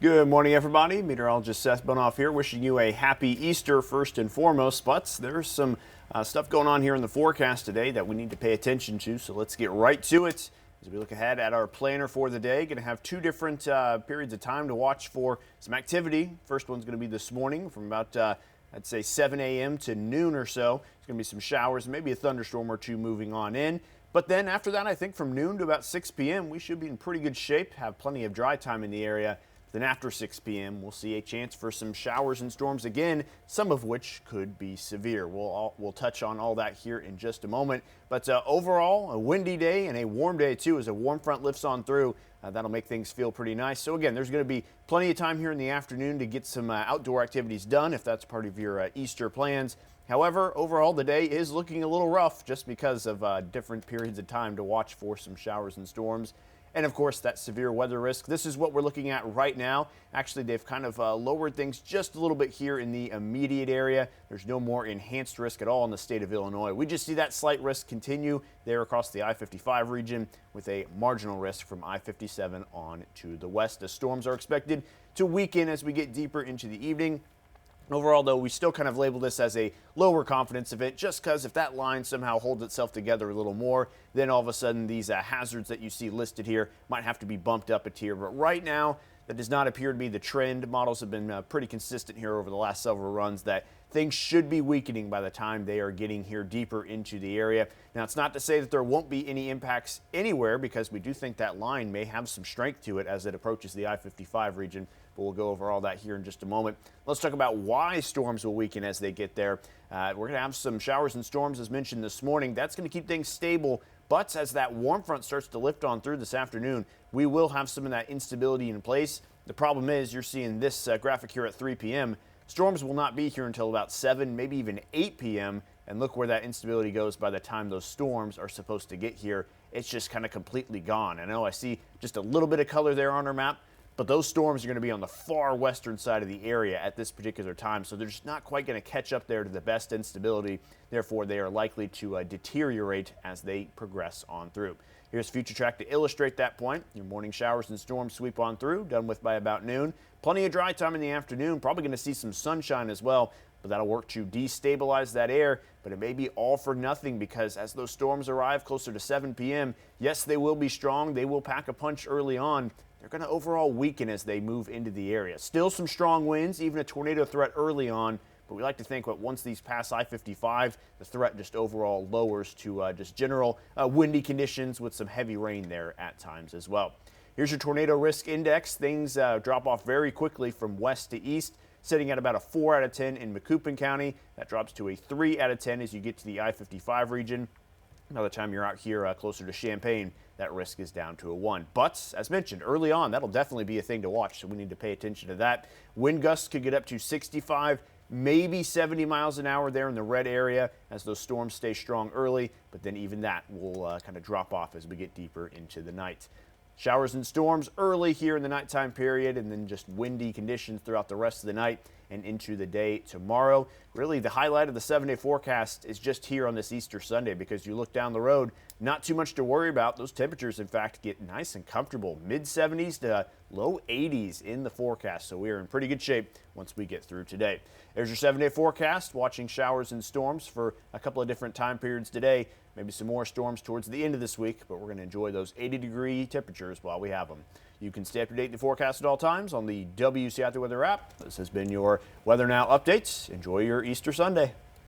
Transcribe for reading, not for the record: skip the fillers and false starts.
Good morning, everybody. Meteorologist Seth Bohnhoff here, wishing you a happy Easter first and foremost. But there's some stuff going on here in the forecast today that we need to pay attention to, so let's get right to it. As we look ahead at our planner for the day, going to have two different periods of time to watch for some activity. First one's going to be this morning from about, I'd say 7 a.m. to noon or so. There's going to be some showers, maybe a thunderstorm or two moving on in. But then after that, I think from noon to about 6 p.m., we should be in pretty good shape, have plenty of dry time in the area. Then after 6 p.m., we'll see a chance for some showers and storms again, some of which could be severe. We'll touch on all that here in just a moment. But overall, a windy day and a warm day, too, as a warm front lifts on through. That'll make things feel pretty nice. So, again, there's going to be plenty of time here in the afternoon to get some outdoor activities done if that's part of your Easter plans. However, overall, the day is looking a little rough just because of different periods of time to watch for some showers and storms. And of course, that severe weather risk. This is what we're looking at right now. Actually, they've kind of lowered things just a little bit here in the immediate area. There's no more enhanced risk at all in the state of Illinois. We just see that slight risk continue there across the I-55 region with a marginal risk from I-57 on to the west. The storms are expected to weaken as we get deeper into the evening. Overall, though, we still kind of label this as a lower confidence event just because if that line somehow holds itself together a little more, then all of a sudden these hazards that you see listed here might have to be bumped up a tier. But right now, that does not appear to be the trend. Models have been pretty consistent here over the last several runs that things should be weakening by the time they are getting here deeper into the area. Now, it's not to say that there won't be any impacts anywhere because we do think that line may have some strength to it as it approaches the I-55 region. But we'll go over all that here in just a moment. Let's talk about why storms will weaken as they get there. We're going to have some showers and storms as mentioned this morning. That's going to keep things stable. But as that warm front starts to lift on through this afternoon, we will have some of that instability in place. The problem is you're seeing this graphic here at 3 p.m. Storms will not be here until about 7, maybe even 8 p.m. And look where that instability goes by the time those storms are supposed to get here. It's just kind of completely gone. I know I see just a little bit of color there on our map. But those storms are going to be on the far western side of the area at this particular time, so they're just not quite going to catch up there to the best instability. Therefore, they are likely to deteriorate as they progress on through. Here's Future Track to illustrate that point. Your morning showers and storms sweep on through, done with by about noon. Plenty of dry time in the afternoon, probably going to see some sunshine as well, but that'll work to destabilize that air. But it may be all for nothing because as those storms arrive closer to 7 p.m., yes, they will be strong. They will pack a punch early on. They're going to overall weaken as they move into the area. Still some strong winds, even a tornado threat early on, but we like to think that once these pass I-55, the threat just overall lowers to just general windy conditions with some heavy rain there at times as well. Here's your tornado risk index. Things drop off very quickly from west to east, sitting at about a 4 out of 10 in Macoupin County. That drops to a 3 out of 10 as you get to the I-55 region. By the time you're out here closer to Champaign, that risk is down to a 1. But, as mentioned, early on, that'll definitely be a thing to watch, so we need to pay attention to that. Wind gusts could get up to 65, maybe 70 miles an hour there in the red area as those storms stay strong early, but then even that will kind of drop off as we get deeper into the night. Showers and storms early here in the nighttime period, and then just windy conditions throughout the rest of the night and into the day tomorrow. Really, the highlight of the 7-day forecast is just here on this Easter Sunday because you look down the road, not too much to worry about. Those temperatures, in fact, get nice and comfortable, mid-70s to low 80s in the forecast. So we are in pretty good shape once we get through today. There's your 7-day forecast, watching showers and storms for a couple of different time periods today. Maybe some more storms towards the end of this week, but we're going to enjoy those 80-degree temperatures while we have them. You can stay up to date in the forecast at all times on the WCI Weather app. This has been your Weather Now updates. Enjoy your Easter Sunday.